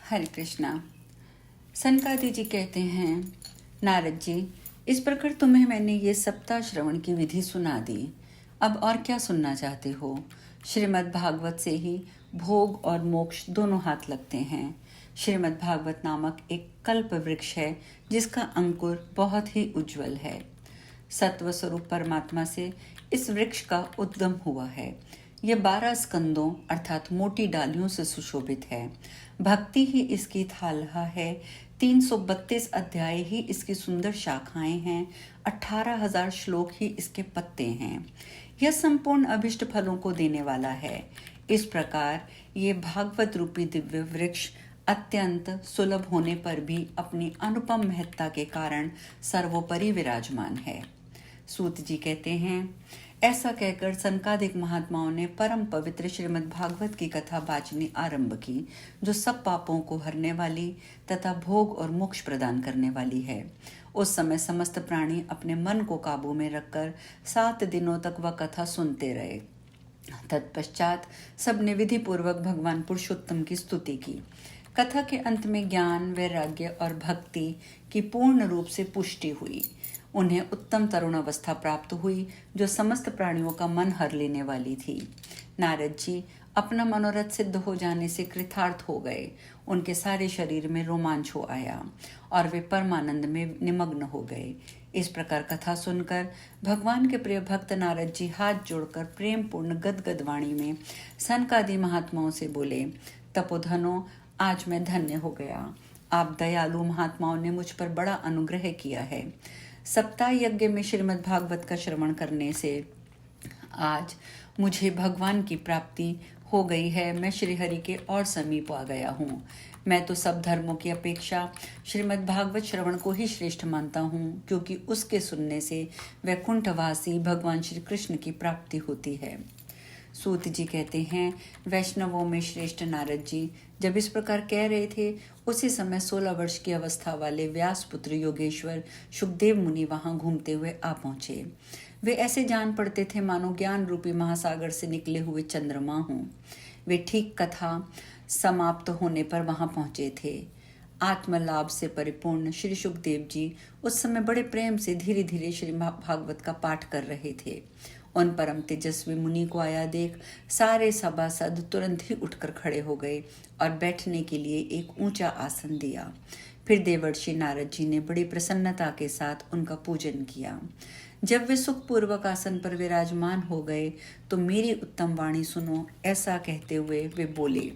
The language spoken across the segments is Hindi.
हरे कृष्णा। सनकादि जी कहते हैं, नारद जी, इस प्रकार तुम्हें मैंने ये सप्ताह श्रवण की विधि सुना दी। अब और क्या सुनना चाहते हो? श्रीमद् भागवत से ही भोग और मोक्ष दोनों हाथ लगते हैं। श्रीमद् भागवत नामक एक कल्प वृक्ष है जिसका अंकुर बहुत ही उज्जवल है। सत्व स्वरूप परमात्मा से इस वृक्ष का उद्गम हुआ है। यह 12 स्कंदों अर्थात मोटी डालियों से सुशोभित है। भक्ति ही इसकी थालहा है। 332 अध्याय ही इसकी सुंदर शाखाएं हैं। 18,000 श्लोक ही इसके पत्ते हैं। यह संपूर्ण अभिष्ट फलों को देने वाला है। इस प्रकार ये भागवत रूपी दिव्य वृक्ष अत्यंत सुलभ होने पर भी अपनी अनुपम महत्ता के कारण सर्वोपरि विराजमान है। सूत जी कहते हैं, ऐसा कहकर सनकादिक महात्माओं ने परम पवित्र श्रीमद् भागवत की कथा बाचनी आरंभ की, जो सब पापों को हरने वाली तथा भोग और मोक्ष प्रदान करने वाली है। उस समय समस्त प्राणी अपने मन को काबू में रखकर 7 दिनों तक वह कथा सुनते रहे। तत्पश्चात सबने विधि पूर्वक भगवान पुरुषोत्तम की स्तुति की। कथा के अंत में ज्ञान, वैराग्य और भक्ति की पूर्ण रूप से पुष्टि हुई। उन्हें उत्तम तरुण अवस्था प्राप्त हुई जो समस्त प्राणियों का मन हर लेने वाली थी। नारद जी अपना मनोरथ सिद्ध हो जाने से कृतार्थ हो गए। उनके सारे शरीर में रोमांच हो आया और वे परमानंद में निमग्न हो गए। इस प्रकार कथा सुनकर भगवान के प्रिय भक्त नारद जी हाथ जोड़कर प्रेम पूर्ण गदगद वाणी में सनकादि महात्माओं से बोले, तपोधनो, आज मैं धन्य हो गया। आप दयालु महात्माओं ने मुझ पर बड़ा अनुग्रह किया है। सप्ताह यज्ञ में श्रीमद् भागवत का श्रवण करने से आज मुझे भगवान की प्राप्ति हो गई है। मैं श्रीहरि के और समीप आ गया हूँ। मैं तो सब धर्मों की अपेक्षा श्रीमद् भागवत श्रवण को ही श्रेष्ठ मानता हूँ, क्योंकि उसके सुनने से वैकुंठवासी भगवान श्री कृष्ण की प्राप्ति होती है। सूत जी कहते हैं, वैष्णवों में श्रेष्ठ नारद जी जब इस प्रकार कह रहे थे, उसी समय 16 वर्ष की अवस्था वाले व्यास पुत्र योगेश्वर सुखदेव मुनि वहां घूमते हुए आ पहुंचे। वे ऐसे जान पड़ते थे मानो ज्ञान रूपी महासागर से निकले हुए चंद्रमा हों। वे ठीक कथा समाप्त होने पर वहां पहुंचे थे। आत्मलाभ से परिपूर्ण श्री सुखदेव जी उस समय बड़े प्रेम से धीरे धीरे श्री भागवत का पाठ कर रहे थे। उन परम तेजस्वी मुनि को आया देख सारे सभासद तुरंत ही उठकर खड़े हो गए और बैठने के लिए एक ऊंचा आसन दिया। फिर देवर्षि नारद जी ने बड़ी प्रसन्नता के साथ उनका पूजन किया। जब वे सुखपूर्वक आसन पर विराजमान हो गए तो मेरी उत्तम वाणी सुनो, ऐसा कहते हुए वे बोले,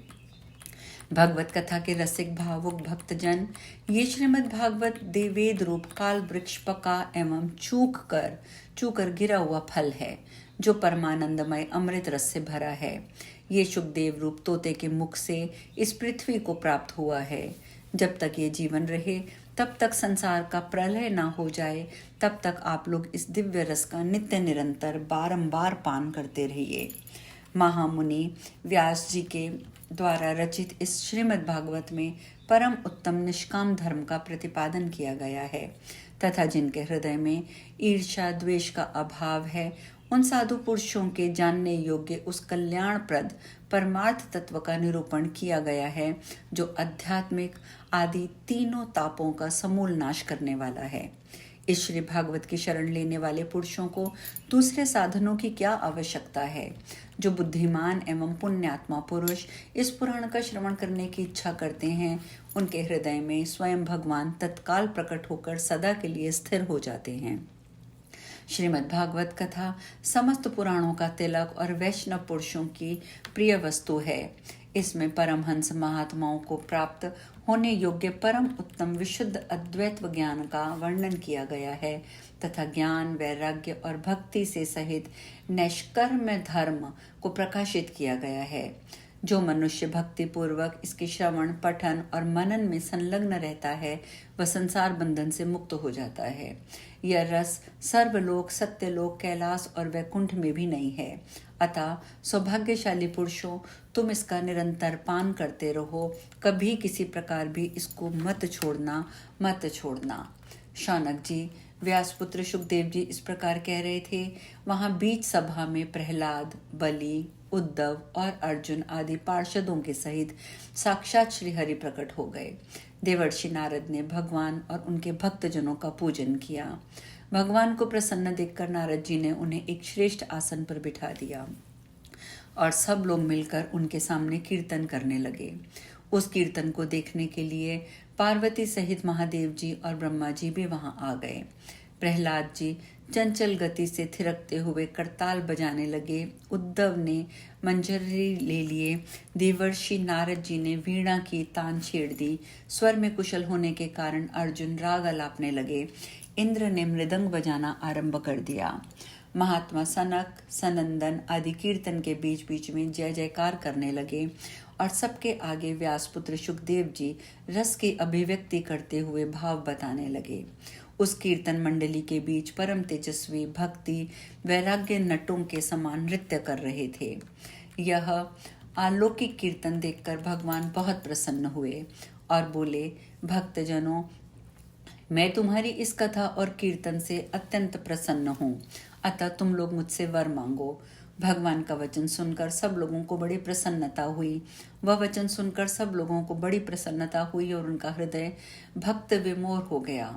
भगवत कथा के रसिक भावुक भक्तजन, ये श्रीमद् भागवत देवेद रूप काल वृक्ष पका एवं चूक कर गिरा हुआ फल है, जो परमानंदमय अमृत रस से भरा है। ये सुखदेव रूप तोते के मुख से इस पृथ्वी को प्राप्त हुआ है। जब तक ये जीवन रहे तब तक संसार का प्रलय ना हो जाए, तब तक आप लोग इस दिव्य रस का नित्य निरंतर बारंबार पान करते रहिए। महामुनि व्यास जी के द्वारा रचित इस श्रीमद् भागवत में परम उत्तम निष्काम धर्म का प्रतिपादन किया गया है तथा जिनके हृदय में ईर्ष्या द्वेष का अभाव है, उन साधु पुरुषों के जानने योग्य उस कल्याणप्रद परमार्थ तत्व का निरूपण किया गया है, जो आध्यात्मिक आदि तीनों तापों का समूल नाश करने वाला है। इस श्री भागवत की शरण लेने वाले पुरुषों को दूसरे साधनों की क्या आवश्यकता है? जो बुद्धिमान एवं पुण्यात्मा पुरुष इस पुराण का श्रवण करने की इच्छा करते हैं, उनके हृदय में स्वयं भगवान तत्काल प्रकट होकर सदा के लिए स्थिर हो जाते हैं। श्रीमद् भागवत कथा समस्त पुराणों का तिलक और वैष्णव पुरुषों की प्रिय वस्तु है। इसमें परमहंस महात्माओं को प्राप्त होने योग्य परम उत्तम विशुद्ध अद्वैत ज्ञान का वर्णन किया गया है तथा ज्ञान, वैराग्य और भक्ति से सहित नैष्कर्म धर्म को प्रकाशित किया गया है। जो मनुष्य भक्ति पूर्वक इसके श्रवण, पठन और मनन में संलग्न रहता है, वह संसार बंधन से मुक्त हो जाता है। यह रस सर्वलोक, सत्यलोक, कैलाश और वैकुंठ में भी नहीं है। अतः सौभाग्यशाली पुरुषों, तुम इसका निरंतर पान करते रहो, कभी किसी प्रकार भी इसको मत छोड़ना। शौनक जी, व्यासपुत्र सुखदेव जी इस प्रकार कह रहे थे। वहां बीच सभा में प्रहलाद, बलि, उद्धव और अर्जुन आदि पार्षदों के सहित साक्षात श्री हरि प्रकट हो गए। देवर्षि नारद ने भगवान और उनके भक्तजनों का पूजन किया। भगवान को प्रसन्न देखकर नारद जी ने उन्हें एक श्रेष्ठ आसन पर बिठा दिया और सब लोग मिलकर उनके सामने कीर्तन करने लगे। उस कीर्तन को देखने के लिए पार्वती सहित महादेव जी और ब्रह्मा जी भी वहां आ गए। प्रहलाद जी चंचल गति से थिरकते हुए करताल बजाने लगे। उद्धव ने मंजरी ले लिए। देवर्षि नारद जी ने वीणा की तान छेड़ दी। स्वर में कुशल होने के कारण अर्जुन राग अलापने लगे। इंद्र ने मृदंग बजाना आरंभ कर दिया। महात्मा सनक सनंदन आदि कीर्तन के बीच बीच में जय जयकार करने लगे और सबके आगे व्यासपुत्र सुखदेव जी रस की अभिव्यक्ति करते हुए भाव बताने लगे। उस कीर्तन मंडली के बीच परम तेजस्वी भक्ति वैराग्य नटों के समान नृत्य कर रहे थे। यह अलौकिक कीर्तन देखकर भगवान बहुत प्रसन्न हुए और बोले, भक्तजनों, मैं तुम्हारी इस कथा और कीर्तन से अत्यंत प्रसन्न हूँ, अतः तुम लोग मुझसे वर मांगो। भगवान का वचन सुनकर सब लोगों को बड़ी प्रसन्नता हुई। वह वचन सुनकर सब लोगों को बड़ी प्रसन्नता हुई और उनका हृदय भक्त विमोर हो गया।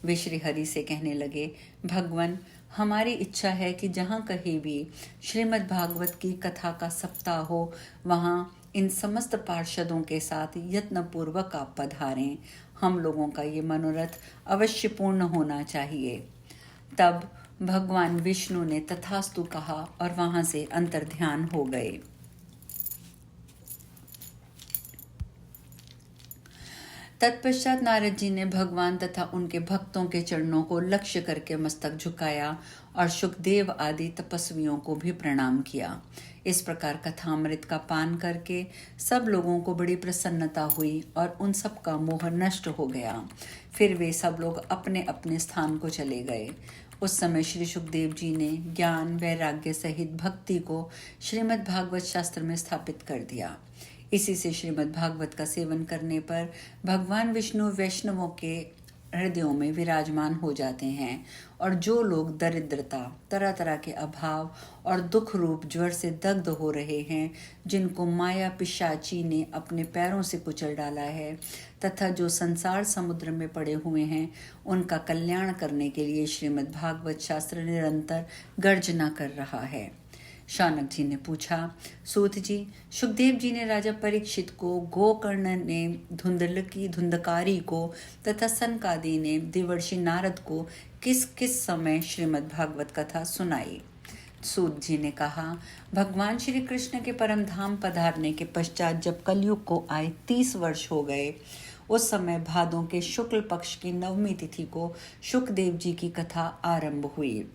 वे श्री हरि से कहने लगे, भगवान, हमारी इच्छा है कि जहाँ कहीं भी श्रीमद् भागवत की कथा का सप्ताह हो, वहाँ इन समस्त पार्षदों के साथ यत्नपूर्वक आप पधारें। हम लोगों का ये मनोरथ अवश्य पूर्ण होना चाहिए। तब भगवान विष्णु ने तथास्तु कहा और वहां से अंतर्ध्यान हो गए। तत्पश्चात नारद जी ने भगवान तथा उनके भक्तों के चरणों को लक्ष्य करके मस्तक झुकाया और सुखदेव आदि तपस्वियों को भी प्रणाम किया। इस प्रकार कथामृत का पान करके सब लोगों को बड़ी प्रसन्नता हुई और उन सब का मोह नष्ट हो गया। फिर वे सब लोग अपने अपने स्थान को चले गए। उस समय श्री सुखदेव जी ने ज्ञान वैराग्य सहित भक्ति को श्रीमद् भागवत शास्त्र में स्थापित कर दिया। इसी से श्रीमद् भागवत का सेवन करने पर भगवान विष्णु वैष्णवों के हृदयों में विराजमान हो जाते हैं और जो लोग दरिद्रता, तरह तरह के अभाव और दुख रूप ज्वर से दग्ध हो रहे हैं, जिनको माया पिशाची ने अपने पैरों से कुचल डाला है, तथा जो संसार समुद्र में पड़े हुए हैं, उनका कल्याण करने के लिए श्रीमद् भागवत शास्त्र निरंतर गर्जना कर रहा है। शौनक जी ने पूछा, सूत जी, सुखदेव जी ने राजा परीक्षित को, गोकर्ण ने धुंधकारी को तथा सनकादि ने देवर्षि नारद को किस किस समय श्रीमद् भागवत कथा सुनाई? सूत जी ने कहा, भगवान श्री कृष्ण के परम धाम पधारने के पश्चात जब कलयुग को आए 30 वर्ष हो गए, उस समय भादों के शुक्ल पक्ष की नवमी तिथि को सुखदेव जी की कथा आरंभ हुई।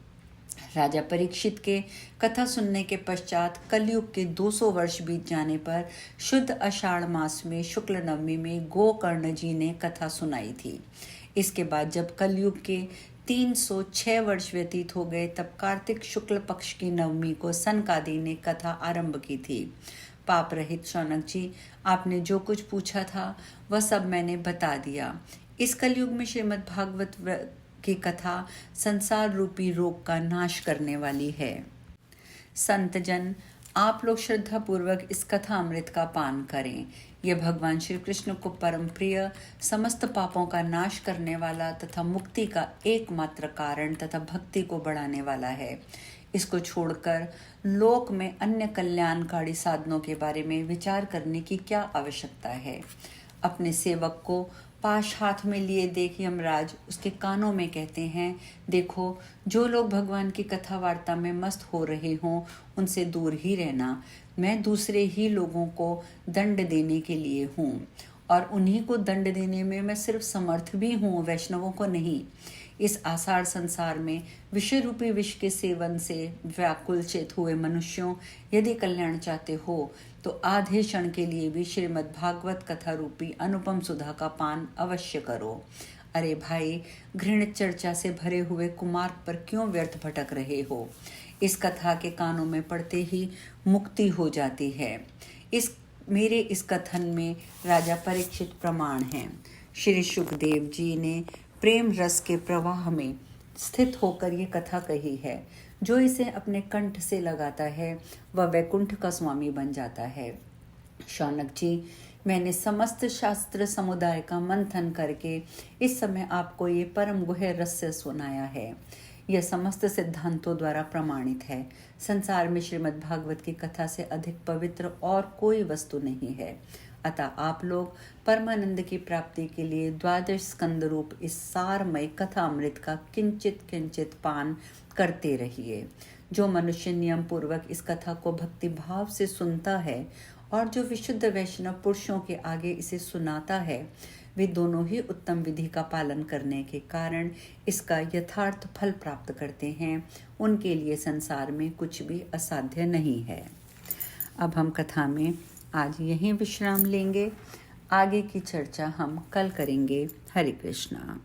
राजा परीक्षित के कथा सुनने के पश्चात कलयुग के 200 वर्ष बीत जाने पर शुद्ध आषाढ़ मास में शुक्ल नवमी में गोकर्ण जी ने कथा सुनाई थी। इसके बाद जब कलयुग के 306 वर्ष व्यतीत हो गए, तब कार्तिक शुक्ल पक्ष की नवमी को सनकादि ने कथा आरंभ की थी। पाप रहित शौनक जी, आपने जो कुछ पूछा था वह सब मैंने बता दिया। इस कलयुग में श्रीमद् भागवत की कथा संसार रूपी रोग का नाश करने वाली है। संत जन, आप लोग श्रद्धा पूर्वक इस कथा अमृत का पान करें। यह भगवान श्री कृष्ण को परम प्रिय, समस्त पापों का नाश करने वाला तथा मुक्ति का एकमात्र कारण तथा भक्ति को बढ़ाने वाला है। इसको छोड़कर लोक में अन्य कल्याणकारी साधनों के बारे में विचार करने की क्या आवश्यकता है? अपने सेवक को पाश हाथ में लिए देख यमराज उसके कानों में कहते हैं, देखो, जो लोग भगवान की कथा वार्ता में मस्त हो रहे हों, उनसे दूर ही रहना। मैं दूसरे ही लोगों को दंड देने के लिए हूँ और उन्हीं को दंड देने में मैं सिर्फ समर्थ भी हूँ, वैष्णवों को नहीं। इस आषाढ़ संसार में विषय रूपी विष के सेवन से व्याकुल चेत हुए मनुष्यों, यदि कल्याण चाहते हो तो आधे क्षण के लिए भी श्रीमद् भागवत कथा रूपी अनुपम सुधा का पान अवश्य करो। अरे भाई, घृणित चर्चा से भरे हुए कुमार्ग पर क्यों व्यर्थ भटक रहे हो? इस कथा के कानों में पड़ते ही मुक्ति हो जाती है। मेरे इस कथन में राजा परीक्षित प्रमाण हैं। श्री सुखदेव जी ने प्रेम रस के प्रवाह में स्थित होकर ये कथा कही है। जो इसे अपने कंठ से लगाता है वह वैकुंठ का स्वामी बन जाता है। शौनक जी, मैंने समस्त शास्त्र समुदाय का मंथन करके इस समय आपको ये परम गुह्य रहस्य सुनाया है। यह समस्त सिद्धांतों द्वारा प्रमाणित है। संसार में श्रीमद् भागवत की कथा से अधिक पवित्र और कोई वस्तु नहीं है। अतः आप लोग परमानंद की प्राप्ति के लिए 12 स्कंद रूप इस सारमय कथा अमृत का किंचित किंचित पान करते रहिए। जो मनुष्य नियम पूर्वक इस कथा को भक्ति भाव से सुनता है और जो विशुद्ध वैष्णव पुरुषों के आगे इसे सुनाता है, वे दोनों ही उत्तम विधि का पालन करने के कारण इसका यथार्थ फल प्राप्त करते हैं। उनके लिए संसार में कुछ भी असाध्य नहीं है। अब हम कथा में आज यहीं विश्राम लेंगे। आगे की चर्चा हम कल करेंगे। हरे कृष्णा।